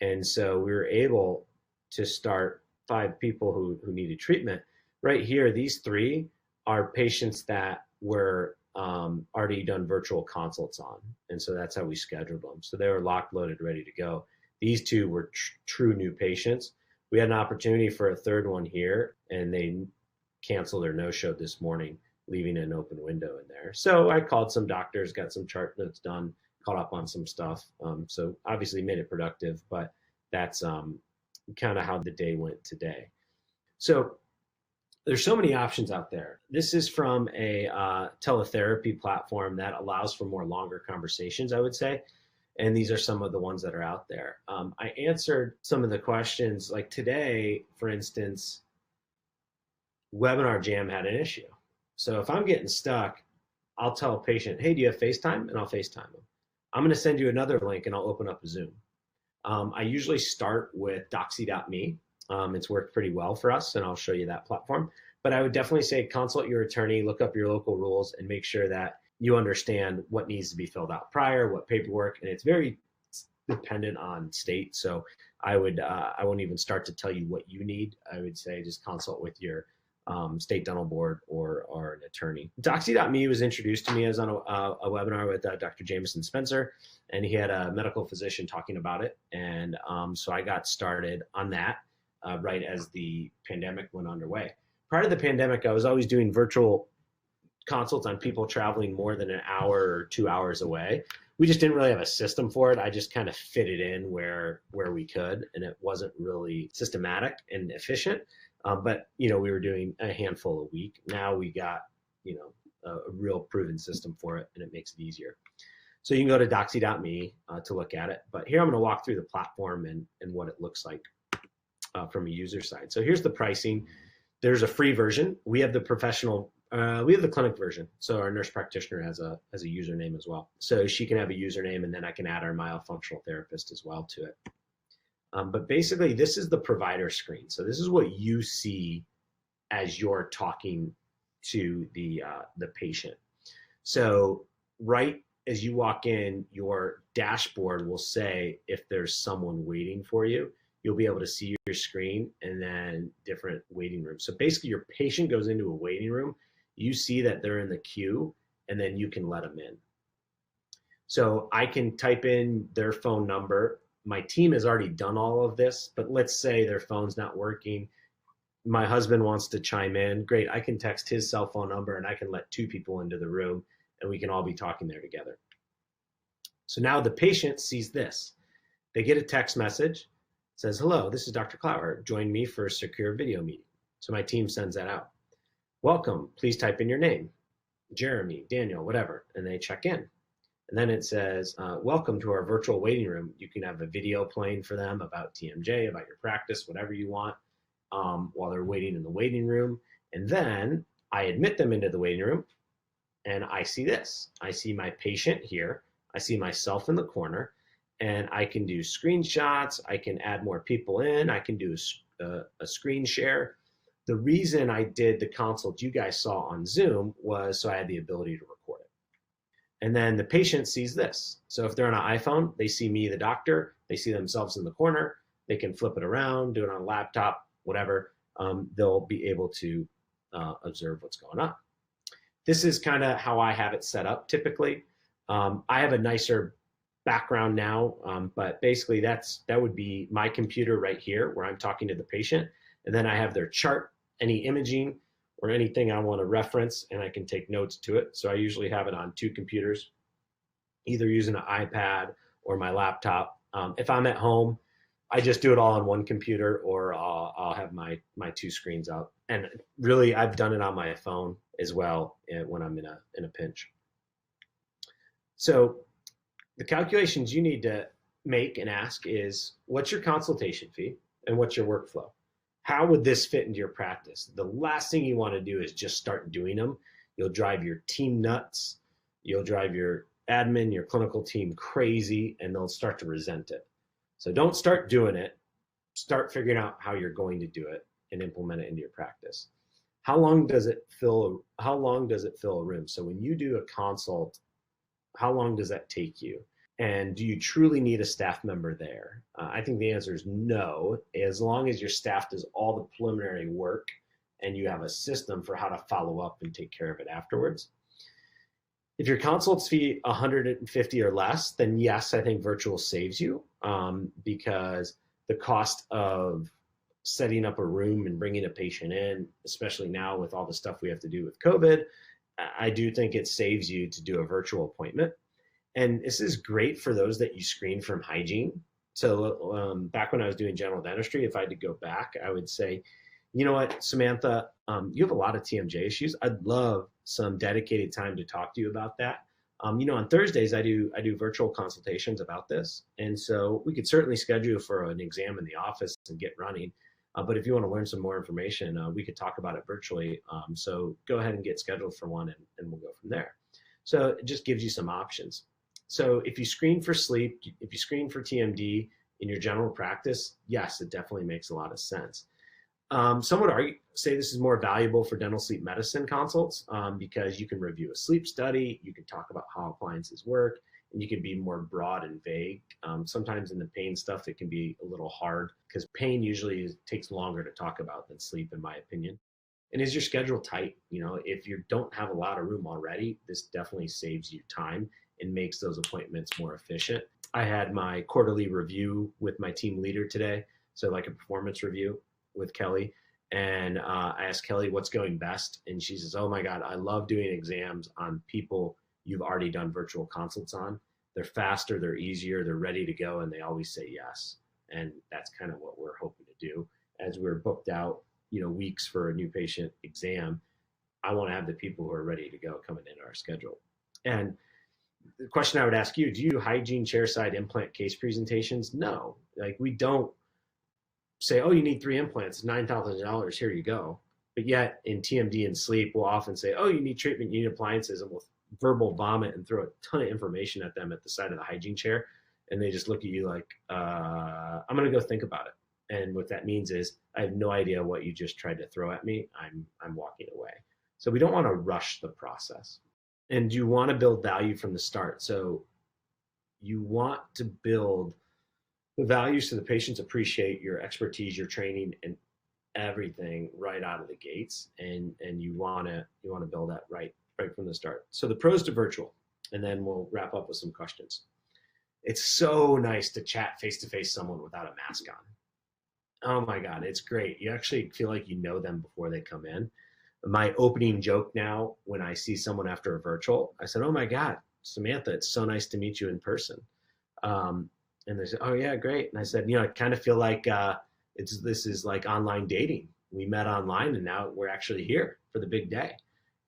And so we were able to start 5 people who needed treatment. Right here, these 3 are patients that were already done virtual consults on. And so that's how we scheduled them. So they were locked, loaded, ready to go. These 2 were true new patients. We had an opportunity for a 3rd one here, and they canceled or no-showed this morning, leaving an open window in there. So I called some doctors, got some chart notes done, caught up on some stuff. So obviously made it productive, but that's kind of how the day went today. So there's so many options out there. This is from a teletherapy platform that allows for more longer conversations, I would say. And these are some of the ones that are out there. I answered some of the questions, like today, for instance, Webinar Jam had an issue. So if I'm getting stuck, I'll tell a patient, hey, do you have FaceTime? And I'll FaceTime them. I'm going to send you another link and I'll open up a Zoom. I usually start with doxy.me. It's worked pretty well for us, and I'll show you that platform. But I would definitely say consult your attorney, look up your local rules, and make sure that you understand what needs to be filled out prior, what paperwork, and it's very dependent on state. So I won't even start to tell you what you need. I would say just consult with your state dental board or an attorney. Doxy.me was introduced to me. I was on a webinar with Dr. Jameson Spencer, and he had a medical physician talking about it. And so I got started on that right as the pandemic went underway. Prior to the pandemic, I was always doing virtual consults on people traveling more than an hour or 2 hours away. We just didn't really have a system for it. I just kind of fit it in where we could, and it wasn't really systematic and efficient. But we were doing a handful a week. Now we got a real proven system for it, and it makes it easier. So you can go to doxy.me to look at it. But here I'm going to walk through the platform and what it looks like from a user side. So here's the pricing. There's a free version. We have the professional. We have the clinic version. So our nurse practitioner has a username as well. So she can have a username, and then I can add our myofunctional therapist as well to it. But basically, this is the provider screen. So this is what you see as you're talking to the patient. So right as you walk in, your dashboard will say if there's someone waiting for you. You'll be able to see your screen and then different waiting rooms. So basically, your patient goes into a waiting room. You see that they're in the queue, and then you can let them in. So I can type in their phone number. My team has already done all of this, but let's say their phone's not working. My husband wants to chime in. Great, I can text his cell phone number, and I can let 2 people into the room, and we can all be talking there together. So now the patient sees this. They get a text message. It says, hello, this is Dr. Klauer. Join me for a secure video meeting. So my team sends that out. Welcome, please type in your name, Jeremy, Daniel, whatever, and they check in. And then it says, welcome to our virtual waiting room. You can have a video playing for them about TMJ, about your practice, whatever you want, while they're waiting in the waiting room. And then I admit them into the waiting room, and I see this. I see my patient here. I see myself in the corner, and I can do screenshots. I can add more people in. I can do a screen share. The reason I did the consult you guys saw on Zoom was so I had the ability to record it. And then the patient sees this. So if they're on an iPhone, they see me, the doctor. They see themselves in the corner. They can flip it around, do it on a laptop, whatever, they'll be able to observe what's going on. This is kind of how I have it set up typically. I have a nicer background now, but basically that would be my computer right here where I'm talking to the patient, and then I have their chart, any imaging or anything I want to reference, and I can take notes to it. So I usually have it on 2 computers, either using an iPad or my laptop. If I'm at home, I just do it all on one computer, or I'll have my 2 screens up. And really, I've done it on my phone as well when I'm in a pinch. So the calculations you need to make and ask is, what's your consultation fee and what's your workflow? How would this fit into your practice? The last thing you want to do is just start doing them. You'll drive your team nuts. You'll drive your admin, your clinical team crazy, and they'll start to resent it. So don't start doing it. Start figuring out how you're going to do it and implement it into your practice. How long does it fill a room? So when you do a consult, how long does that take you? And do you truly need a staff member there? I think the answer is no, as long as your staff does all the preliminary work and you have a system for how to follow up and take care of it afterwards. If your consults fee $150 or less, then yes, I think virtual saves you, because the cost of setting up a room and bringing a patient in, especially now with all the stuff we have to do with COVID, I do think it saves you to do a virtual appointment. And this is great for those that you screen from hygiene. So back when I was doing general dentistry, if I had to go back, I would say, you know what, Samantha, you have a lot of TMJ issues. I'd love some dedicated time to talk to you about that. On Thursdays, I do virtual consultations about this. And so we could certainly schedule for an exam in the office and get running. But if you want to learn some more information, we could talk about it virtually. So go ahead and get scheduled for one, and we'll go from there. So it just gives you some options. So if you screen for sleep, if you screen for TMD in your general practice, yes, it definitely makes a lot of sense. Some would say this is more valuable for dental sleep medicine consults because you can review a sleep study, you can talk about how appliances work, and you can be more broad and vague. Sometimes in the pain stuff, it can be a little hard because pain usually takes longer to talk about than sleep, in my opinion. And is your schedule tight? If you don't have a lot of room already, this definitely saves you time and makes those appointments more efficient. I had my quarterly review with my team leader today, so like a performance review with Kelly. And I asked Kelly what's going best. And she says, oh my God, I love doing exams on people you've already done virtual consults on. They're faster, they're easier, they're ready to go, and they always say yes. And that's kind of what we're hoping to do. As we're booked out, weeks for a new patient exam, I want to have the people who are ready to go coming into our schedule. And the question I would ask you, do you do hygiene chairside implant case presentations? No, we don't say, oh, you need 3 implants, $9,000, here you go. But yet in TMD and sleep, we'll often say, oh, you need treatment, you need appliances, and we'll verbal vomit and throw a ton of information at them at the side of the hygiene chair. And they just look at you like, I'm going to go think about it. And what that means is I have no idea what you just tried to throw at me. I'm walking away. So we don't want to rush the process. And you want to build value from the start. So you want to build the value so the patients appreciate your expertise, your training, and everything right out of the gates. And you want to build that right from the start. So the pros to virtual, and then we'll wrap up with some questions. It's so nice to chat face-to-face someone without a mask on. Oh my God, it's great. You actually feel like you know them before they come in. My opening joke now, when I see someone after a virtual, I said, oh my God, Samantha, it's so nice to meet you in person. And they said, oh yeah, great. And I said, I kind of feel like this is like online dating. We met online and now we're actually here for the big day.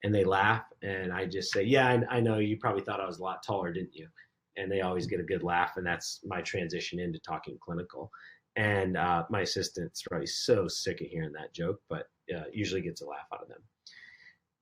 And they laugh and I just say, yeah, I know you probably thought I was a lot taller, didn't you? And they always get a good laugh, and that's my transition into talking clinical. And my assistant's probably so sick of hearing that joke, but usually gets a laugh out of them.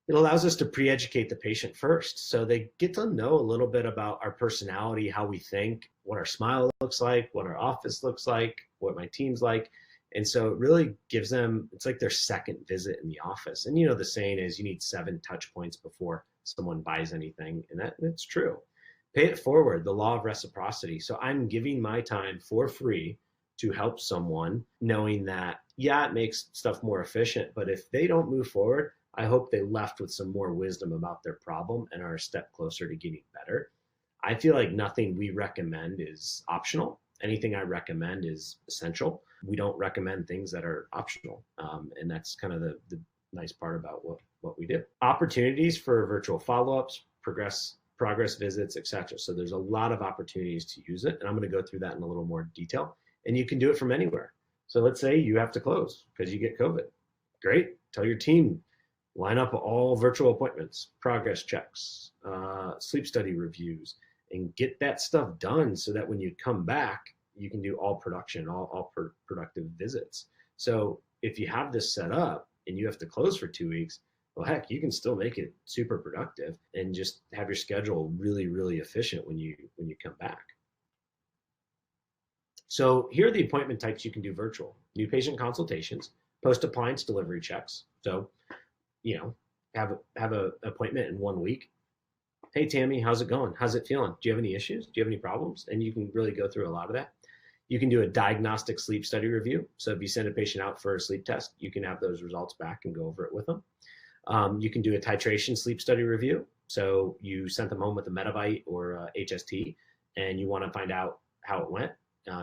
It allows us to pre-educate the patient first. So they get to know a little bit about our personality, how we think, what our smile looks like, what our office looks like, what my team's like. And so it really gives them, it's like their second visit in the office. And the saying is you need 7 touch points before someone buys anything. And that's true. Pay it forward, the law of reciprocity. So I'm giving my time for free to help someone, knowing that Yeah, it makes stuff more efficient, but if they don't move forward, I hope they left with some more wisdom about their problem and are a step closer to getting better. I feel like nothing we recommend is optional. Anything I recommend is essential. We don't recommend things that are optional. And that's kind of the nice part about what we do. Opportunities for virtual follow-ups, progress visits, etc. So there's a lot of opportunities to use it. And I'm going to go through that in a little more detail. And you can do it from anywhere. So let's say you have to close because you get COVID. Great. Tell your team, line up all virtual appointments, progress checks, sleep study reviews, and get that stuff done so that when you come back, you can do all productive visits. So if you have this set up and you have to close for 2 weeks, well, heck, you can still make it super productive and just have your schedule really, really efficient when you come back. So here are the appointment types you can do virtual: new patient consultations, post-appliance delivery checks. So, have an appointment in 1 week. Hey, Tammy, how's it going? How's it feeling? Do you have any issues? Do you have any problems? And you can really go through a lot of that. You can do a diagnostic sleep study review. So if you send a patient out for a sleep test, you can have those results back and go over it with them. You can do a titration sleep study review. So you sent them home with a Medivite or a HST, and you want to find out how it went.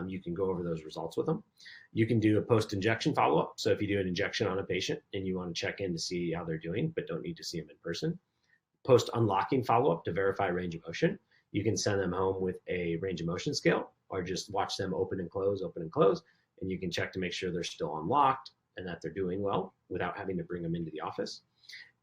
You can go over those results with them. You can do a post-injection follow-up. So if you do an injection on a patient and you want to check in to see how they're doing, but don't need to see them in person. Post-unlocking follow-up to verify range of motion. You can send them home with a range of motion scale or just watch them open and close, and you can check to make sure they're still unlocked and that they're doing well without having to bring them into the office.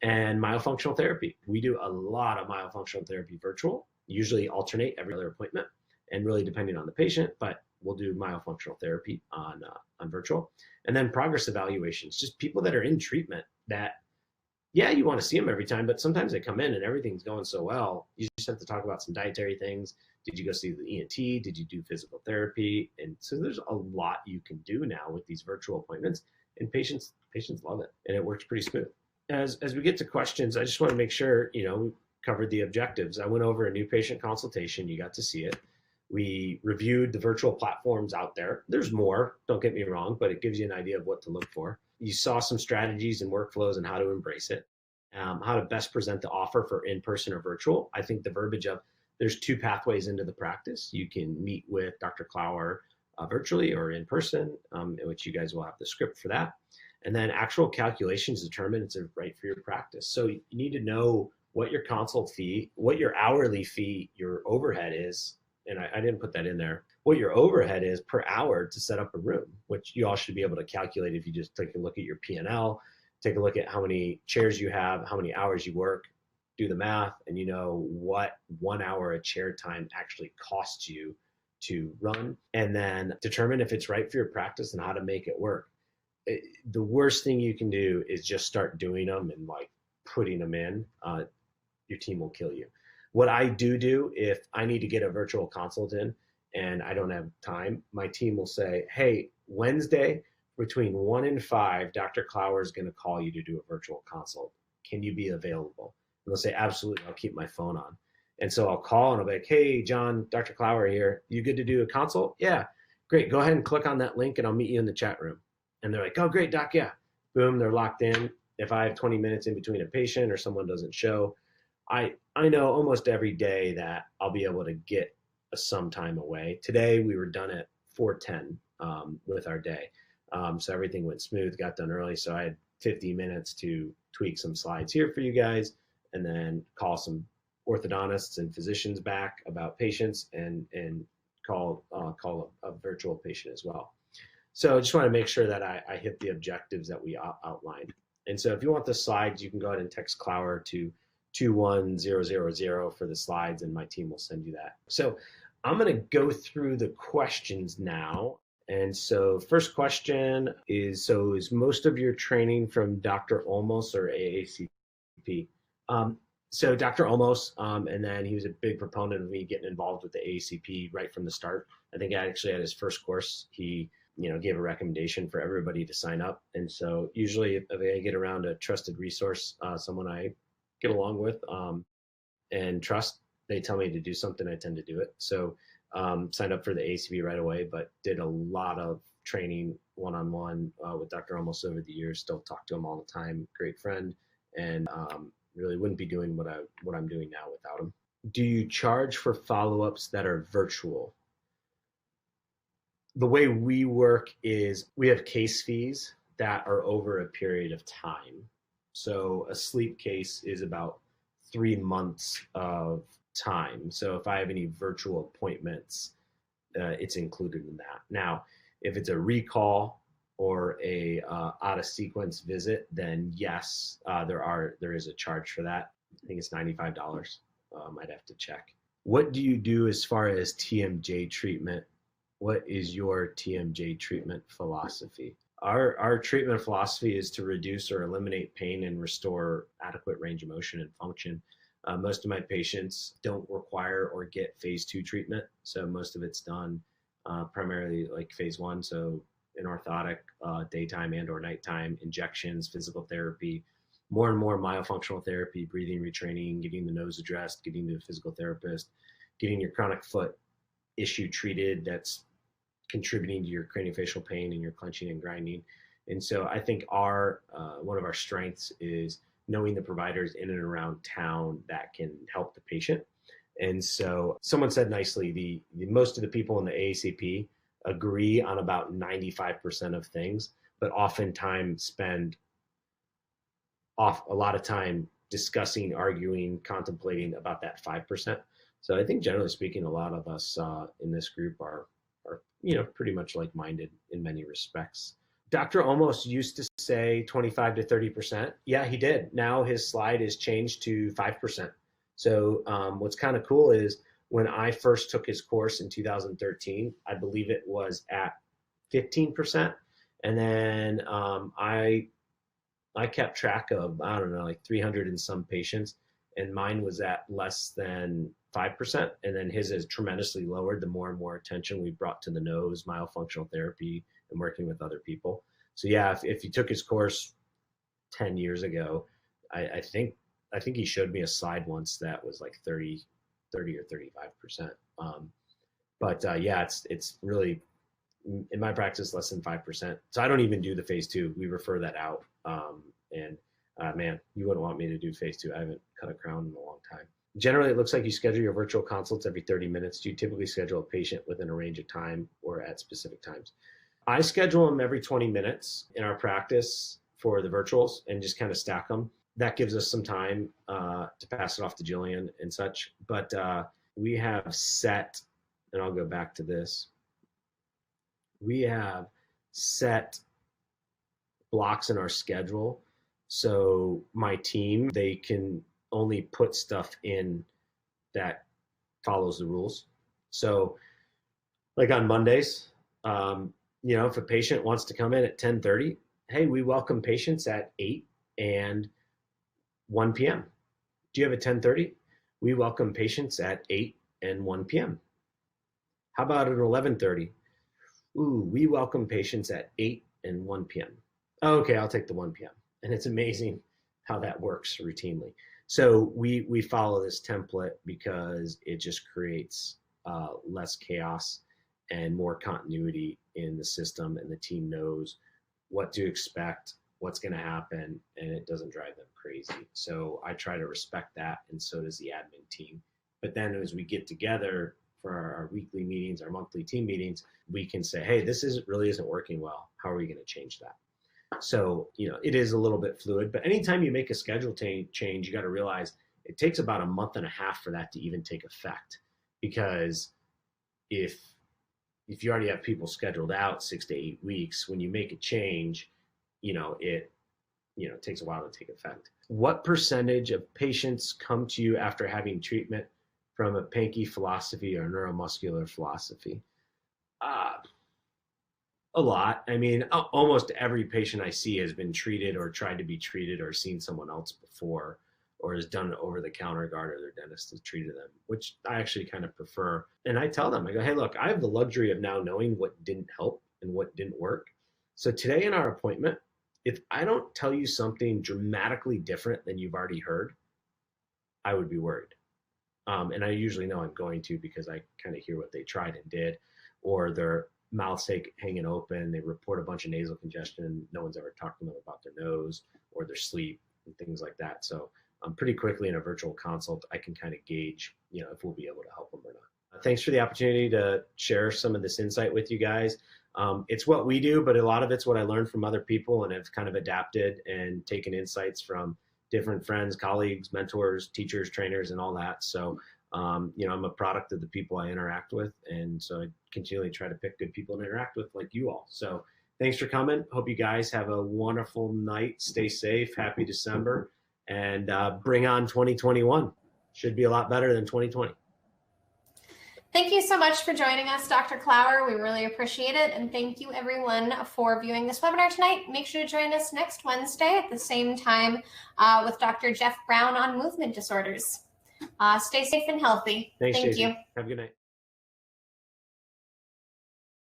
And myofunctional therapy. We do a lot of myofunctional therapy virtual, usually alternate every other appointment and really depending on the patient, but we'll do myofunctional therapy on virtual. And then progress evaluations, just people that are in treatment that, yeah, you want to see them every time, but sometimes they come in and everything's going so well. You just have to talk about some dietary things. Did you go see the ENT? Did you do physical therapy? And so there's a lot you can do now with these virtual appointments, and patients love it, and it works pretty smooth. As we get to questions, I just want to make sure, we covered the objectives. I went over a new patient consultation. You got to see it. We reviewed the virtual platforms out there. There's more, don't get me wrong, but it gives you an idea of what to look for. You saw some strategies and workflows and how to embrace it, how to best present the offer for in-person or virtual. I think the verbiage of there's 2 pathways into the practice. You can meet with Dr. Klauer virtually or in person, in which you guys will have the script for that. And then actual calculations determine it's right for your practice. So you need to know what your consult fee, what your hourly fee, your overhead is. And I didn't put that in there, what your overhead is per hour to set up a room, which you all should be able to calculate if you just take a look at your P&L, take a look at how many chairs you have, how many hours you work, do the math, and you know what 1 hour of chair time actually costs you to run, and then determine if it's right for your practice and how to make it work. The worst thing you can do is just start doing them and putting them in. Your team will kill you. What I do if I need to get a virtual consult in and I don't have time, my team will say, hey, Wednesday between 1 and 5, Dr. Klauer is going to call you to do a virtual consult. Can you be available? And they'll say, absolutely, I'll keep my phone on. And so I'll call and I'll be like, hey, John, Dr. Klauer here. You good to do a consult? Yeah, great. Go ahead and click on that link and I'll meet you in the chat room. And they're like, oh, great, doc, yeah. Boom, they're locked in. If I have 20 minutes in between a patient or someone doesn't show, I know almost every day that I'll be able to get some time away. Today we were done at 4:10 with our day. So everything went smooth, got done early. So I had 50 minutes to tweak some slides here for you guys and then call some orthodontists and physicians back about patients and call a virtual patient as well. So I just want to make sure that I hit the objectives that we outlined. And so if you want the slides, you can go ahead and text Klauer to 21000 for the slides, and my team will send you that. So I'm going to go through the questions now. And so first question is, so is most of your training from Dr. Olmos or AACP? So Dr. Olmos, and then he was a big proponent of me getting involved with the AACP right from the start. I think actually at his first course, he gave a recommendation for everybody to sign up. And so usually if I get around a trusted resource, someone I get along with and trust, they tell me to do something, I tend to do it. So Signed up for the ACB right away, but did a lot of training one-on-one with Dr. Olmos over the years. Still talk to him all the time. Great friend, and really wouldn't be doing what I'm doing now without him. Do you charge for follow-ups that are virtual? The way we work is we have case fees that are over a period of time. So a sleep case is about 3 months of time. So if I have any virtual appointments, it's included in that. Now, if it's a recall or a out of sequence visit, then yes, there is a charge for that. I think it's $95. I'd have to check. What do you do as far as TMJ treatment? What is your TMJ treatment philosophy? Our treatment philosophy is to reduce or eliminate pain and restore adequate range of motion and function. Most of my patients don't require or get phase 2 treatment. So most of it's done primarily like phase 1. So an orthotic, daytime and or nighttime injections, physical therapy, more and more myofunctional therapy, breathing retraining, getting the nose addressed, getting to a physical therapist, getting your chronic foot issue treated that's contributing to your craniofacial pain and your clenching and grinding. And so I think one of our strengths is knowing the providers in and around town that can help the patient. And so someone said nicely, the most of the people in the AACP agree on about 95% of things, but oftentimes spend a lot of time discussing, arguing, contemplating about that 5%. So I think generally speaking, a lot of us in this group are pretty much like-minded in many respects. Dr. Olmos used to say 25 to 30%. Yeah, he did. Now his slide is changed to 5%. So what's kind of cool is when I first took his course in 2013, I believe it was at 15%. And then I kept track of, I don't know, like 300 and some patients, and mine was at less than 5%. And then his is tremendously lowered the more and more attention we brought to the nose, myofunctional therapy, and working with other people. So yeah, if you took his course 10 years ago, I think he showed me a slide once that was like 30 or 35%. Yeah, it's really, in my practice, less than 5%. So I don't even do the phase 2. We refer that out. Man, you wouldn't want me to do phase 2. I haven't cut a crown in a long time. Generally, it looks like you schedule your virtual consults every 30 minutes. Do you typically schedule a patient within a range of time or at specific times? I schedule them every 20 minutes in our practice for the virtuals and just kind of stack them. That gives us some time to pass it off to Jillian and such. But we have set, and I'll go back to this, we have set blocks in our schedule. So my team, they can only put stuff in that follows the rules. So like on Mondays, if a patient wants to come in at 10:30, hey, we welcome patients at 8 and 1 p.m. Do you have a 10:30? We welcome patients at 8 and 1 p.m. How about at 11:30? Ooh, we welcome patients at 8 and 1 p.m. Okay, I'll take the 1 p.m. And it's amazing how that works routinely. So we follow this template because it just creates less chaos and more continuity in the system, and the team knows what to expect, what's going to happen, and it doesn't drive them crazy. So I try to respect that, and so does the admin team. But then as we get together for our weekly meetings, our monthly team meetings, we can say, hey, this really isn't working well. How are we going to change that? So, it is a little bit fluid, but anytime you make a schedule change, you got to realize it takes about a month and a half for that to even take effect. Because if you already have people scheduled out 6 to 8 weeks, when you make a change, it takes a while to take effect. What percentage of patients come to you after having treatment from a Pankey philosophy or neuromuscular philosophy? A lot. I mean, almost every patient I see has been treated or tried to be treated or seen someone else before, or has done over-the-counter guard, or their dentist has treated them, which I actually kind of prefer. And I tell them, I go, hey, look, I have the luxury of now knowing what didn't help and what didn't work. So today in our appointment, if I don't tell you something dramatically different than you've already heard, I would be worried. And I usually know I'm going to because I kind of hear what they tried and did, or their mouth's hanging open. They report a bunch of nasal congestion. No one's ever talked to them about their nose or their sleep and things like that. So pretty quickly in a virtual consult, I can kind of gauge, if we'll be able to help them or not. Thanks for the opportunity to share some of this insight with you guys. It's what we do, but a lot of it's what I learned from other people and have kind of adapted and taken insights from different friends, colleagues, mentors, teachers, trainers, and all that. So, I'm a product of the people I interact with. And so I continually try to pick good people to interact with like you all. So thanks for coming. Hope you guys have a wonderful night. Stay safe. Happy December. And bring on 2021. Should be a lot better than 2020. Thank you so much for joining us, Dr. Klauer. We really appreciate it. And thank you everyone for viewing this webinar tonight. Make sure to join us next Wednesday at the same time with Dr. Jeff Brown on movement disorders. Stay safe and healthy. Thanks, Thank Jason. you. Have a good night.